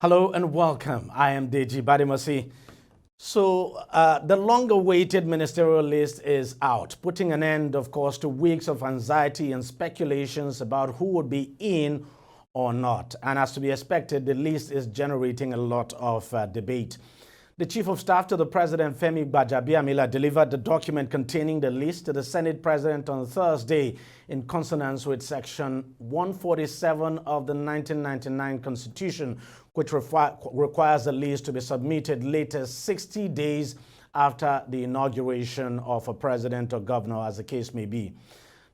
Hello and welcome. I am DEJI360. So the long-awaited ministerial list is out, putting an end, of course, to weeks of anxiety and speculations about who would be in or not. And as to be expected, the list is generating a lot of debate. The Chief of Staff to the President, Femi Gbajabiamila, delivered the document containing the list to the Senate President on Thursday in consonance with Section 147 of the 1999 Constitution, which requires the list to be submitted latest 60 days after the inauguration of a president or governor, as the case may be.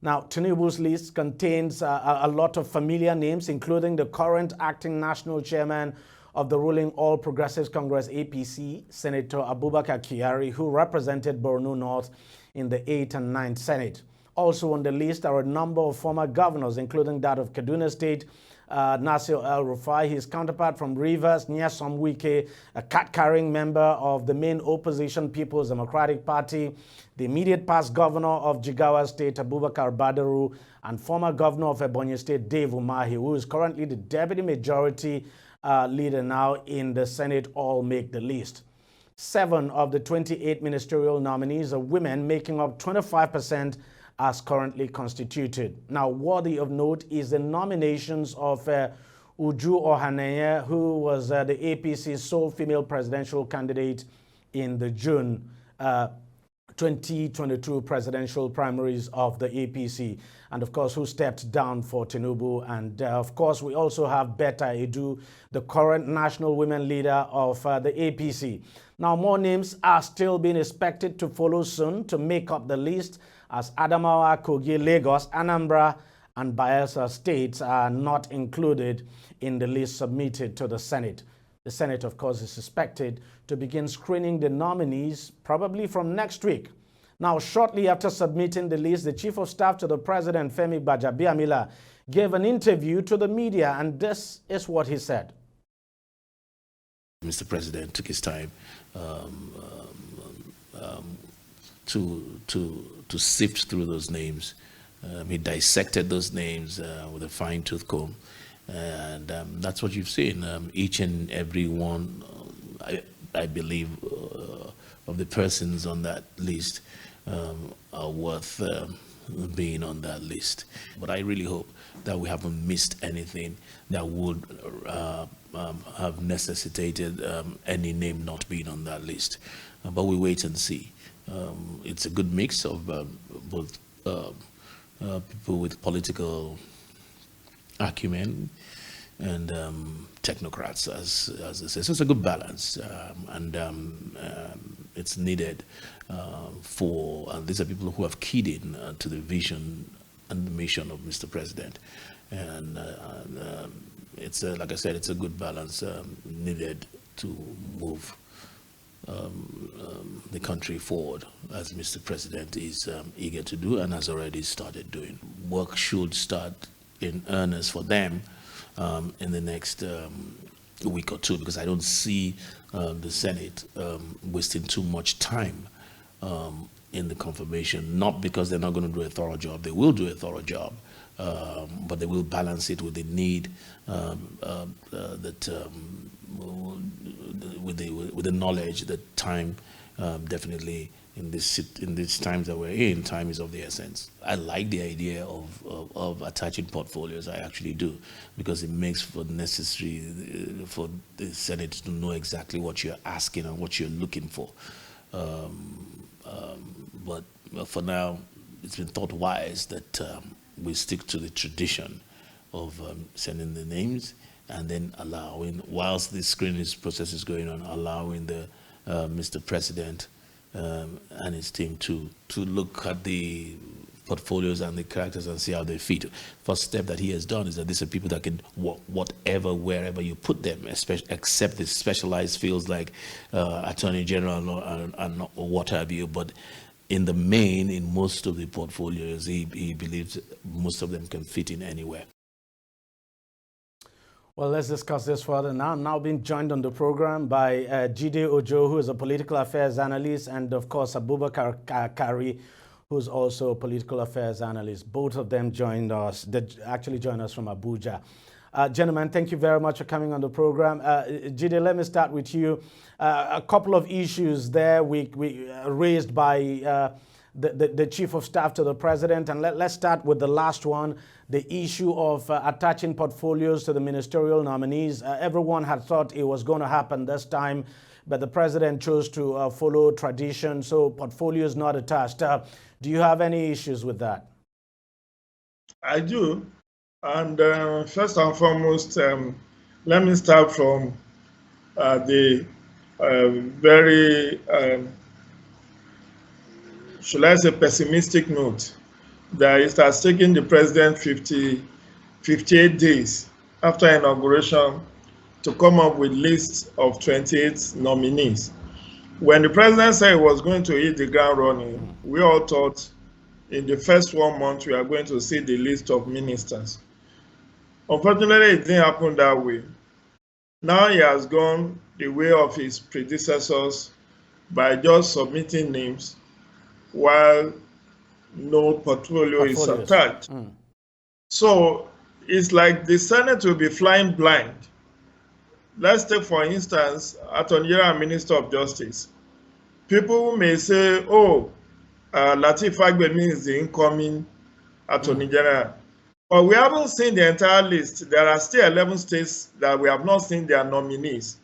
Now, Tinubu's list contains a lot of familiar names, including the current acting national chairman of the ruling All Progressives Congress APC, Senator Abubakar Kyari, who represented Borno North in the 8th and 9th Senate. Also on the list are a number of former governors, including that of Kaduna State, Nasir El-Rufai, his counterpart from Rivers, Nyesom Wike, a card-carrying member of the main opposition People's Democratic Party, the immediate past governor of Jigawa State, Abubakar Badaru, and former governor of Ebonyi State, Dave Umahi, who is currently the deputy majority leader now in the Senate, all make the list. 7 of the 28 ministerial nominees are women, making up 25% as currently constituted. Now, worthy of note is the nominations of Uju Ohaneye, who was the APC's sole female presidential candidate in the June 2022 presidential primaries of the APC, and of course who stepped down for Tinubu. And of course we also have Betta Edu, the current national women leader of the APC. Now more names are still being expected to follow soon to make up the list, as Adamawa, Kogi, Lagos, Anambra and Bayelsa states are not included in the list submitted to the Senate. The Senate, of course, is expected to begin screening the nominees probably from next week. Now, shortly after submitting the list, the Chief of Staff to the President, Femi Gbajabiamila, gave an interview to the media, and this is what he said. Mr. President took his time to sift through those names. He dissected those names with a fine-tooth comb. And that's what you've seen. Each and every one, I believe, of the persons on that list are worth being on that list. But I really hope that we haven't missed anything that would have necessitated any name not being on that list. But we wait and see. It's a good mix of both people with political acumen and technocrats, as they say. So it's a good balance, and it's needed and these are people who have keyed in to the vision and the mission of Mr. President. And it's like I said, it's a good balance needed to move the country forward, as Mr. President is eager to do and has already started doing. Work should start in earnest for them in the next week or two, because I don't see the Senate wasting too much time in the confirmation, not because they're not going to do a thorough job. They will do a thorough job, but they will balance it with the need with the knowledge that time definitely in these times that we're in, time is of the essence. I like the idea of attaching portfolios. I actually do, because it makes for necessary for the Senate to know exactly what you're asking and what you're looking for. But for now, it's been thought wise that we stick to the tradition of sending the names and then allowing, whilst the screening process is going on, allowing the Mr. President and his team to look at the portfolios and the characters and see how they fit. First step that he has done is that these are people that can work whatever, wherever you put them, except the specialized fields like Attorney General and what have you. But in the main, in most of the portfolios, he believes most of them can fit in anywhere. Well, let's discuss this further now. I'm now being joined on the program by Jide Ojo, who is a political affairs analyst, and of course Abubakar Kyari, who's also a political affairs analyst. Both of them joined us. They actually joined us from Abuja. Gentlemen, thank you very much for coming on the program. Jide, let me start with you. A couple of issues there we raised by the Chief of Staff to the President. And let's start with the last one, the issue of attaching portfolios to the ministerial nominees. Everyone had thought it was going to happen this time, but the President chose to follow tradition, so portfolios not attached. Do you have any issues with that? I do. And first and foremost, let me start from the very, should I say, pessimistic note that it has taken the president 58 days after inauguration to come up with lists of 28 nominees. When the president said he was going to hit the ground running, we all thought in the first 1 month we are going to see the list of ministers. Unfortunately, it didn't happen that way. Now he has gone the way of his predecessors by just submitting names while no portfolio is attached. So it's like the Senate will be flying blind. Let's take, for instance, Attorney General and Minister of Justice. People may say, oh, Lateef Fagbemi is the incoming Attorney General. But we haven't seen the entire list. There are still 11 states that we have not seen their nominees.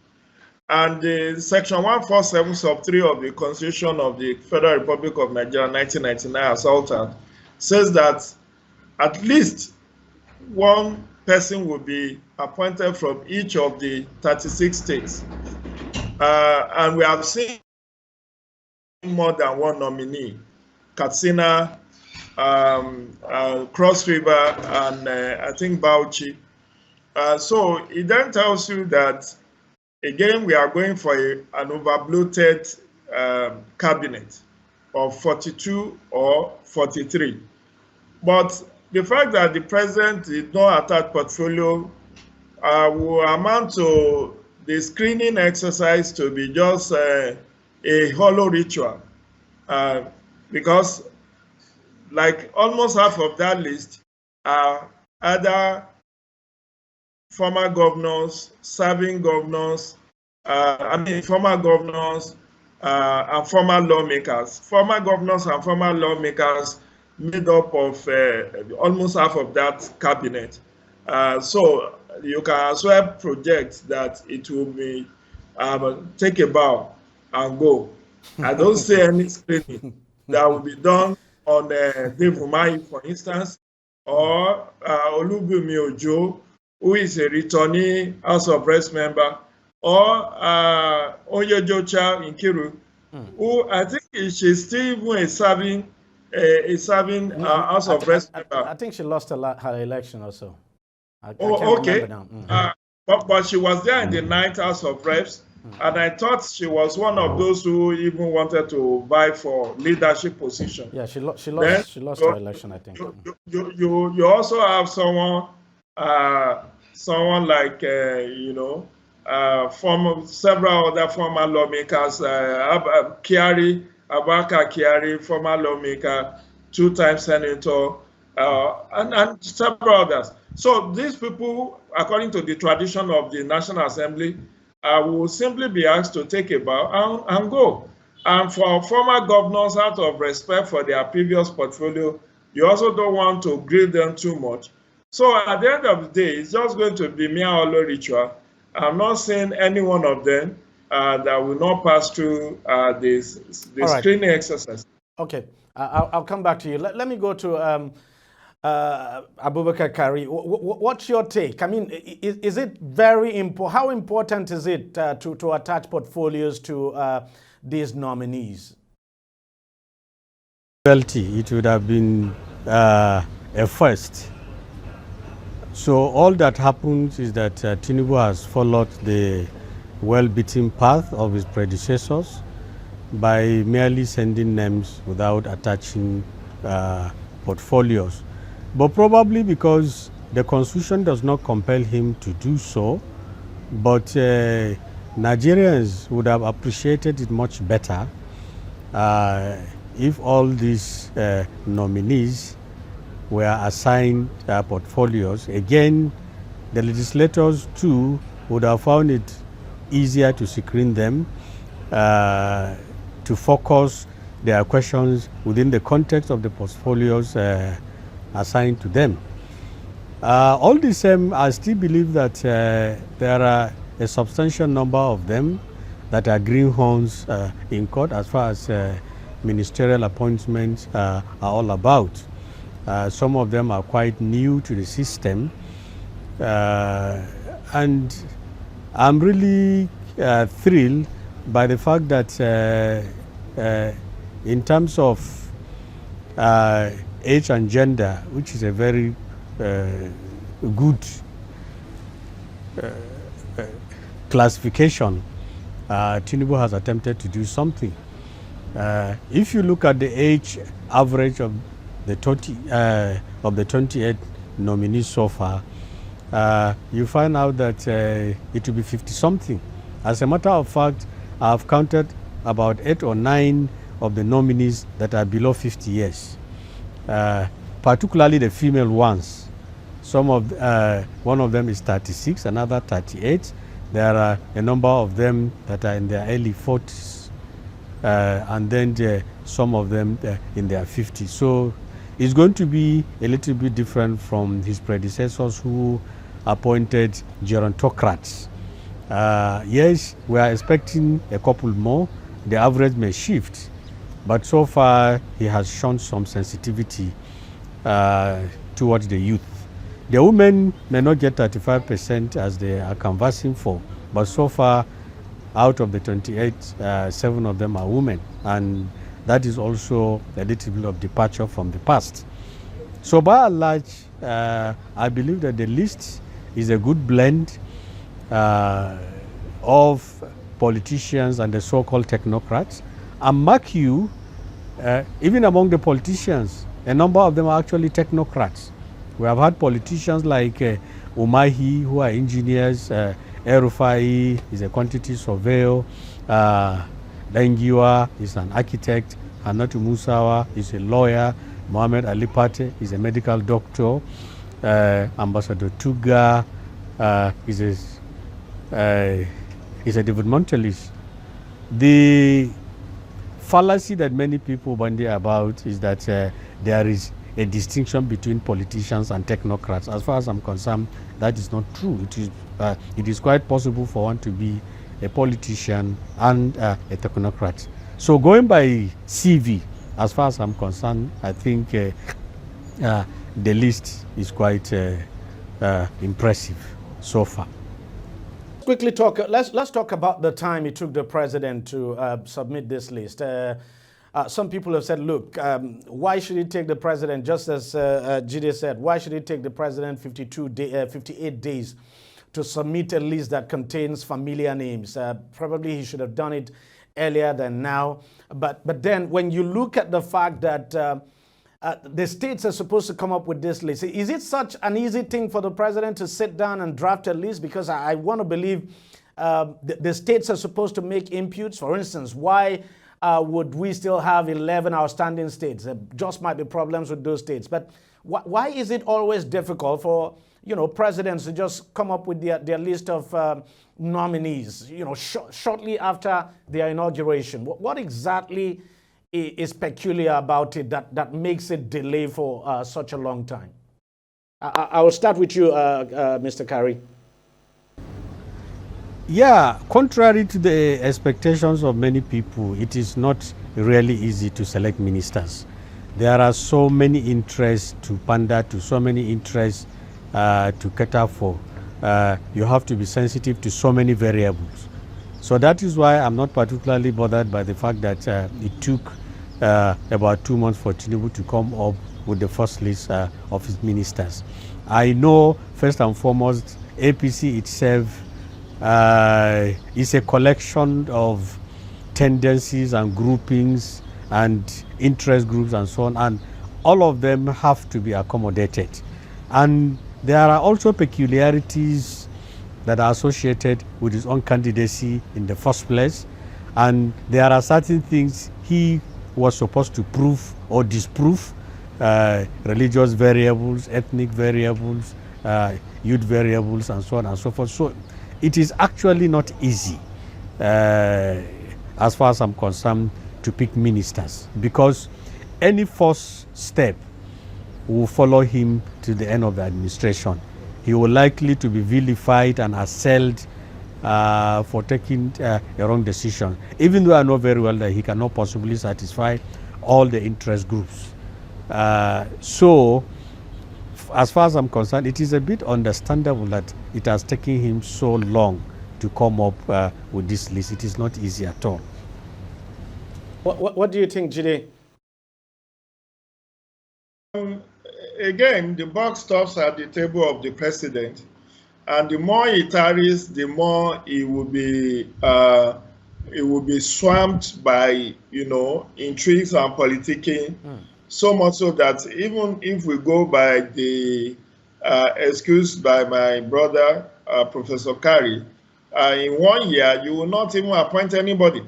And Section 147 sub 3 of the Constitution of the Federal Republic of Nigeria, 1999, as altered, says that at least one person will be appointed from each of the 36 states. And we have seen more than one nominee, Katsina, Cross River, and I think Bauchi. So it then tells you that, again, we are going for an overbloated cabinet of 42 or 43. But the fact that the president did not attach portfolio will amount to the screening exercise to be just a hollow ritual, because like almost half of that list are either former governors, serving governors, former governors and former lawmakers. Former governors and former lawmakers made up of almost half of that cabinet. So you can as well project that it will be take a bow and go. I don't see any screening that will be done on Dave Umahi, for instance, or Olubunmi Ojo, who is a returning House of Reps member, or Onyejocha Nkiru, who I think she's still even a serving House of Reps member. I think she lost her election also. I can't okay. Remember now. But she was there in the 9th House of Reps, and I thought she was one of those who even wanted to vie for leadership position. Yeah, she lost her election, I think. You also have someone like several other former lawmakers, Abubakar Kyari, former lawmaker, 2-time senator, and several others. So these people, according to the tradition of the National Assembly, will simply be asked to take a bow and go. And for former governors, out of respect for their previous portfolio, you also don't want to grieve them too much. So at the end of the day, it's just going to be mere hollow ritual. I'm not saying any one of them that will not pass through this screening exercise. Okay, I'll come back to you. Let me go to Abubakar Kyari. What's your take? I mean, is it very important? How important is it to attach portfolios to these nominees? It would have been a first. So all that happens is that Tinubu has followed the well-beaten path of his predecessors by merely sending names without attaching portfolios. But probably because the Constitution does not compel him to do so, but Nigerians would have appreciated it much better if all these nominees were assigned portfolios. Again, the legislators too would have found it easier to screen them, to focus their questions within the context of the portfolios assigned to them. All the same, I still believe that there are a substantial number of them that are greenhorns in court as far as ministerial appointments are all about. Some of them are quite new to the system, and I'm really thrilled by the fact that in terms of age and gender, which is a very good classification, Tinubu has attempted to do something. If you look at the age average of the 28 nominees so far, you find out that it will be 50-something. As a matter of fact, I've counted about 8 or 9 of the nominees that are below 50 years, particularly the female ones. Some of one of them is 36, another 38. There are a number of them that are in their early 40s, and then some of them in their 50s. So it's going to be a little bit different from his predecessors who appointed gerontocrats. Yes, we are expecting a couple more. The average may shift, but so far he has shown some sensitivity towards the youth. The women may not get 35% as they are canvassing for, but so far out of the 28, 7 of them are women, and that is also a little bit of departure from the past. So by and large, I believe that the list is a good blend of politicians and the so-called technocrats. And mark you, even among the politicians, a number of them are actually technocrats. We have had politicians like Umahi, who are engineers, Erufai is a quantity surveyor, Dangiwa is an architect, Hanatu Musawa is a lawyer, Mohamed Ali Pate is a medical doctor, Ambassador Tuga is a developmentalist. The fallacy that many people bandy about is that there is a distinction between politicians and technocrats. As far as I'm concerned, that is not true. It is quite possible for one to be a politician and a technocrat. So going by CV, as far as I'm concerned, I think the list is quite impressive so far. Quickly talk. Let's talk about the time it took the president to submit this list. Some people have said, look, why should it take the president, just as Jide said, why should it take the president 58 days to submit a list that contains familiar names? Probably he should have done it earlier than now. But then when you look at the fact that the states are supposed to come up with this list, is it such an easy thing for the president to sit down and draft a list? Because I want to believe the states are supposed to make inputs. For instance, why would we still have 11 outstanding states? There just might be problems with those states. But why is it always difficult for presidents to just come up with their list of nominees, shortly after their inauguration? What exactly is peculiar about it that makes it delay for such a long time? I will start with you, Mr. Kari. Yeah, contrary to the expectations of many people, it is not really easy to select ministers. There are so many interests to pander to, so many interests to cater for. You have to be sensitive to so many variables. So that is why I'm not particularly bothered by the fact that it took about 2 months for Tinubu to come up with the first list of his ministers. I know, first and foremost, APC itself is a collection of tendencies and groupings and interest groups and so on, and all of them have to be accommodated. And there are also peculiarities that are associated with his own candidacy in the first place, and there are certain things he was supposed to prove or disprove, religious variables, ethnic variables, youth variables and so on and so forth. So it is actually not easy, as far as I'm concerned, to pick ministers, because any false step will follow him to the end of the administration. He will likely to be vilified and assailed for taking a wrong decision, even though I know very well that he cannot possibly satisfy all the interest groups. So, as far as I'm concerned, it is a bit understandable that it has taken him so long to come up with this list. It is not easy at all. What do you think, Jide? Again, the buck stops at the table of the president, and the more he tarries, the more he will be swamped by, intrigues and politicking. So much so that even if we go by the excuse by my brother, Professor Kari, in 1 year you will not even appoint anybody.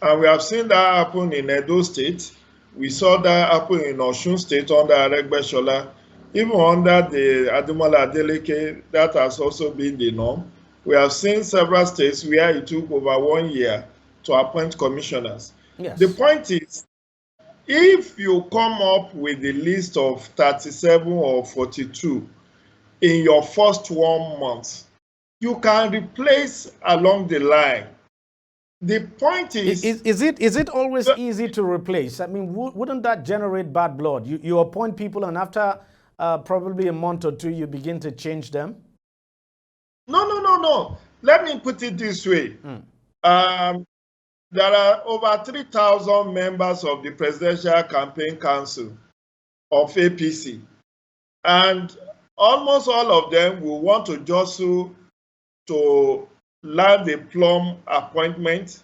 And we have seen that happen in Edo State. We saw that happen in Osun State under Aregbesola. Even under the Ademola Adeleke, that has also been the norm. We have seen several states where it took over 1 year to appoint commissioners. Yes. The point is, if you come up with a list of 37 or 42 in your first 1 month, you can replace along the line. The point is Is it always easy to replace? I mean, wouldn't that generate bad blood? You appoint people, and after probably a month or two, you begin to change them? No. Let me put it this way. There are over 3,000 members of the Presidential Campaign Council of APC, and almost all of them will want to jostle to land a plum appointment.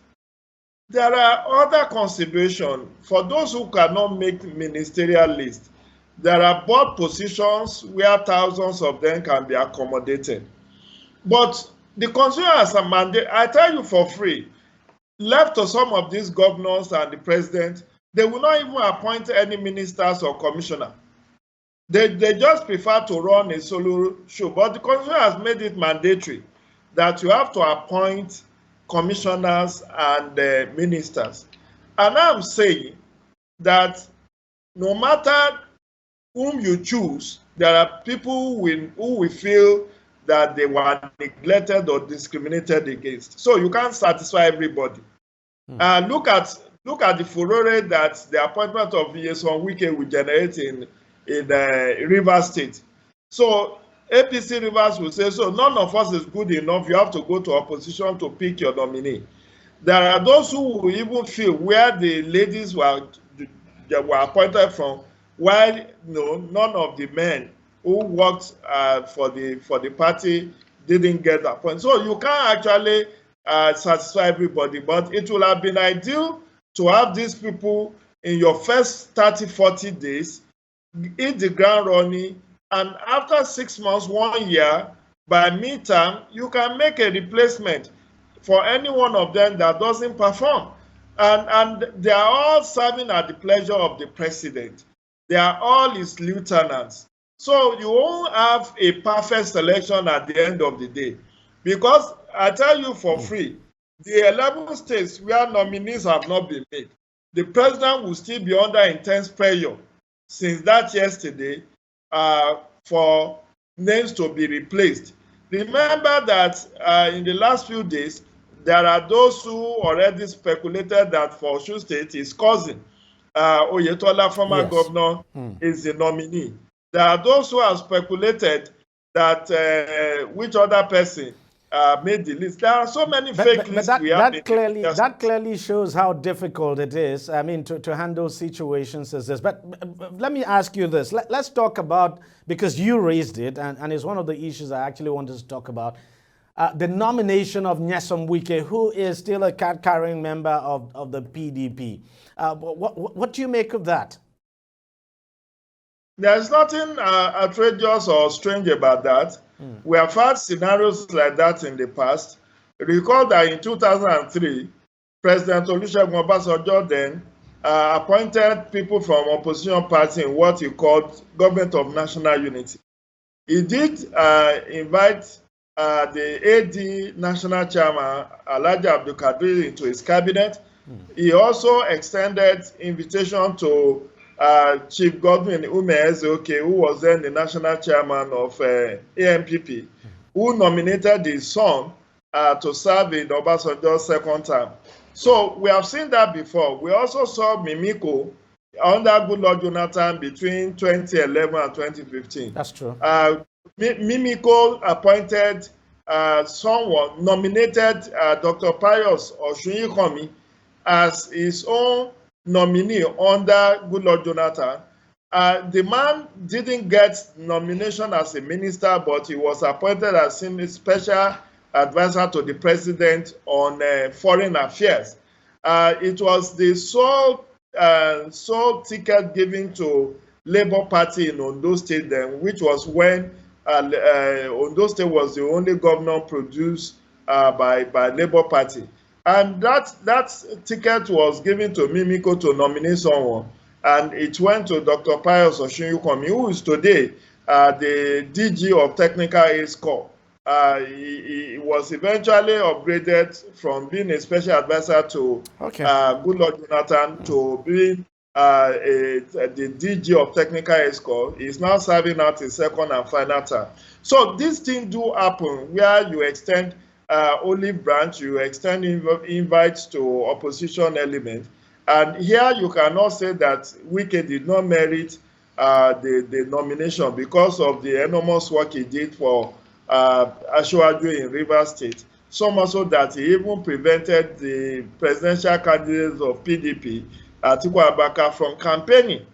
There are other considerations. For those who cannot make ministerial list, there are board positions where thousands of them can be accommodated. But the constitution has a mandate. I tell you for free, left to some of these governors and the president, they will not even appoint any ministers or commissioner. They just prefer to run a solo show. But the constitution has made it mandatory that you have to appoint commissioners and ministers. And I'm saying that no matter whom you choose, there are people who will feel that they were neglected or discriminated against. So you can't satisfy everybody. Look at the furore that the appointment of Yeson Wike will generate in Rivers State. So APC Rivers will say, so none of us is good enough. You have to go to opposition to pick your nominee. There are those who will even feel where the ladies were appointed from, while none of the men who worked for the party didn't get appointed. So you can't actually satisfy everybody, but it will have been ideal to have these people in your first 30, 40 days, hit the ground running, and after 6 months, 1 year, by midterm, you can make a replacement for any one of them that doesn't perform. And they are all serving at the pleasure of the president. They are all his lieutenants. So you won't have a perfect selection at the end of the day. Because I tell you for free, the 11 states where nominees have not been made, the president will still be under intense pressure since that yesterday for names to be replaced. Remember that in the last few days, there are those who already speculated that for Osun State, his cousin, Oyetola, former governor, is the nominee. There are those who have speculated that which other person made the list. There are so many fake lists. That clearly shows how difficult it is, I mean, to handle situations as this. But let me ask you this. Let's talk about, because you raised it, and it's one of the issues I actually wanted to talk about, the nomination of Nyesom Wike, who is still a card-carrying member of the PDP. What do you make of that? There's nothing outrageous or strange about that. We have had scenarios like that in the past. Recall that in 2003, President Olusegun Obasanjo then appointed people from opposition party in what he called Government of National Unity. He did invite the AD national chairman, Alhaji Abdul Kadir, into his cabinet. He also extended invitation to Chief Godwin Umeezeoke, who was then the national chairman of AMPP, who nominated his son to serve in Obasanjo's second term. So we have seen that before. We also saw Mimiko under Goodluck Jonathan between 2011 and 2015. That's true. Mimiko appointed someone, nominated Dr. Pius Osunyikomi as his own nominee under Goodluck Jonathan. The man didn't get nomination as a minister, but he was appointed as a special advisor to the president on foreign affairs. It was the sole ticket given to Labour Party in Ondo State then, which was when Ondo State was the only governor produced by Labour Party. And that ticket was given to Mimiko to nominate someone. And it went to Dr. Pius Osunyikomi, who is today the DG of Technical Aid Corps. He was eventually upgraded from being a special advisor to Goodluck Jonathan to being the DG of Technical Aid Corps. He's now serving out his second and final term. So these things do happen where you extend olive branch, you extend invites to opposition elements. And here you cannot say that Wike did not merit the nomination because of the enormous work he did for Ashwaju in Rivers State. So much so that he even prevented the presidential candidates of PDP, Atiku Abubakar, from campaigning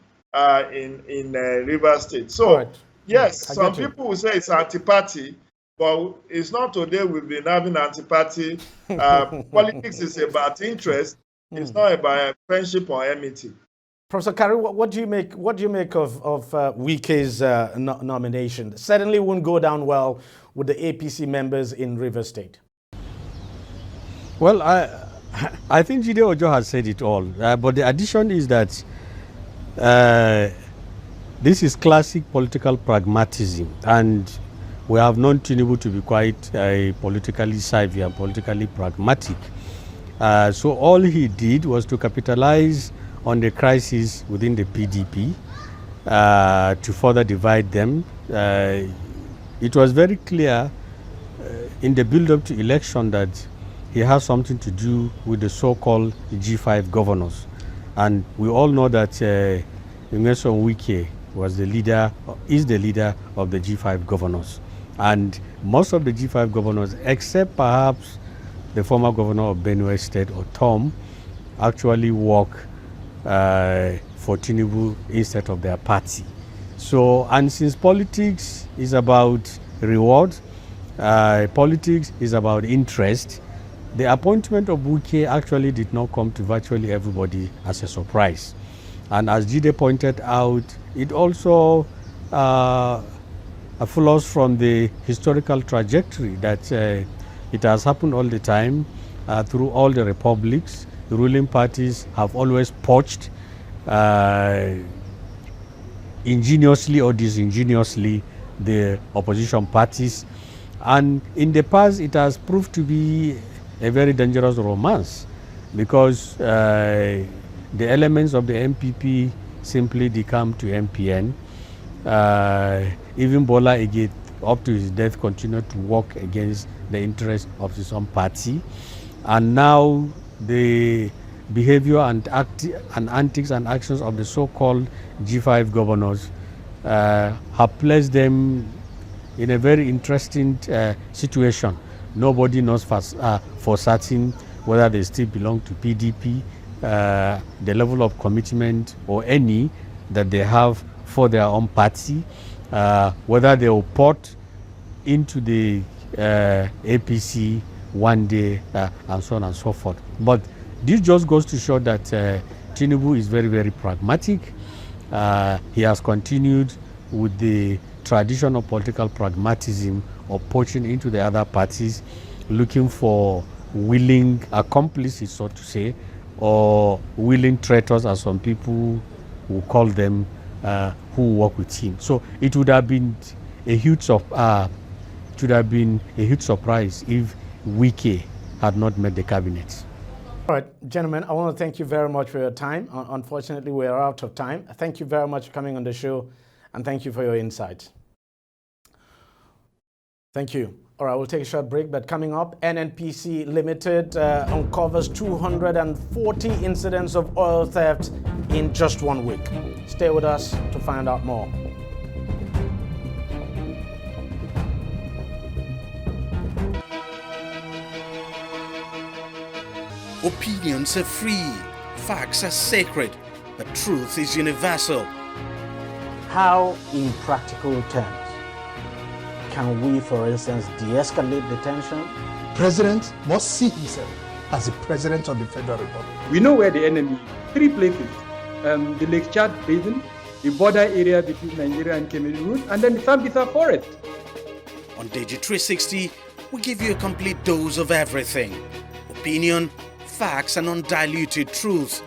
in Rivers State. So, yes, some people will say it's anti-party, but it's not today we've been having anti-party. Politics is about interest. It's not about friendship or enmity. Professor Kari, what do you make of Wike's nomination? Certainly won't go down well with the APC members in Rivers State. Well, I think Jide Ojo has said it all. But the addition is that this is classic political pragmatism, and we have known Tinubu to be quite politically savvy and politically pragmatic. So all he did was to capitalize on the crisis within the PDP to further divide them. It was very clear in the build-up to election that he has something to do with the so-called G5 governors. And we all know that Nyesom Wike is the leader of the G5 governors. And most of the G5 governors, except perhaps the former governor of Benue State, or Tom, actually work for Tinubu instead of their party. So, and since politics is about reward, politics is about interest, the appointment of Wike actually did not come to virtually everybody as a surprise. And as Jide pointed out, it also follows from the historical trajectory that it has happened all the time through all the republics. The ruling parties have always poached ingeniously or disingenuously the opposition parties. And in the past, it has proved to be a very dangerous romance because the elements of the MPP simply decamp to MPN. Even Bola Ige, up to his death, continued to work against the interest of his own party. And now the behavior and antics and actions of the so-called G5 governors have placed them in a very interesting situation. Nobody knows for certain whether they still belong to PDP, the level of commitment or any that they have for their own party, whether they will port into the APC one day, and so on and so forth. But this just goes to show that Tinubu is very, very pragmatic. He has continued with the tradition of political pragmatism of poaching into the other parties, looking for willing accomplices, so to say, or willing traitors, as some people will call them, who work with him. So it would have been a huge surprise if Wike had not met the cabinet. All right, gentlemen, I want to thank you very much for your time. Unfortunately, we are out of time. Thank you very much for coming on the show, and thank you for your insight. Thank you. All right, we'll take a short break, but coming up, NNPC Limited uncovers 240 incidents of oil theft in just 1 week. Stay with us to find out more. Opinions are free, facts are sacred, but truth is universal. How, in practical terms, can we, for instance, de-escalate the tension? President must see himself as the President of the Federal Republic. We know where the enemy is. 3 places. The Lake Chad Basin, the border area between Nigeria and Cameroon, and then the Sambisa Forest. On DEJI360, we give you a complete dose of everything. Opinion, facts, and undiluted truth.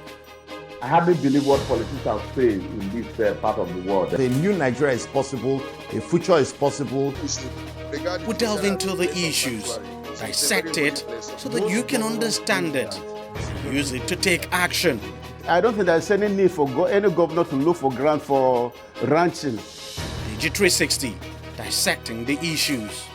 I hardly believe what politicians say in this part of the world. A new Nigeria is possible, a future is possible. We delve into the issues, dissect it so that you can understand it, use it to take action. I don't think there's any need for any governor to look for grant for ranching. DEJI360, dissecting the issues.